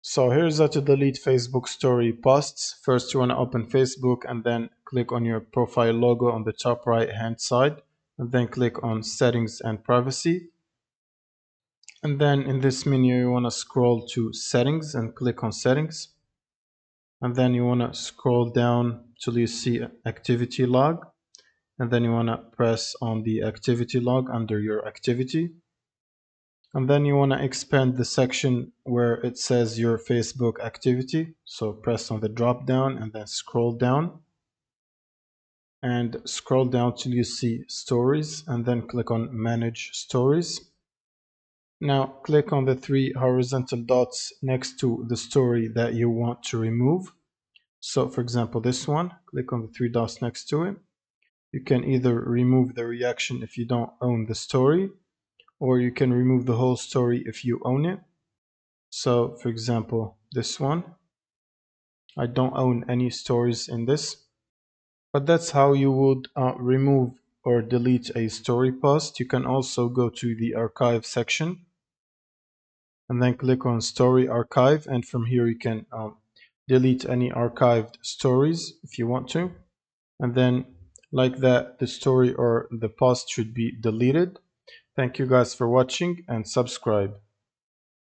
So here's how to delete Facebook story posts. First, you want to open Facebook and then click on your profile logo on the top right hand side, and then click on settings and privacy. And then in this menu, you want to scroll to settings and click on settings. And then you want to scroll down till you see activity log. And then you want to press on the activity log under your activity. And then you want to expand the section where it says your Facebook activity. So press on the drop down and then scroll down. And scroll down till you see stories and then click on manage stories. Now click on the three horizontal dots next to the story that you want to remove. So for example, this one, click on the three dots next to it. You can either remove the reaction if you don't own the story, or you can remove the whole story if you own it. So for example, this one, I don't own any stories in this, but that's how you would remove or delete a story post. You can also go to the archive section and then click on story archive, and from here you can delete any archived stories if you want to, and then like that the story or the post should be deleted. Thank you guys for watching and subscribe.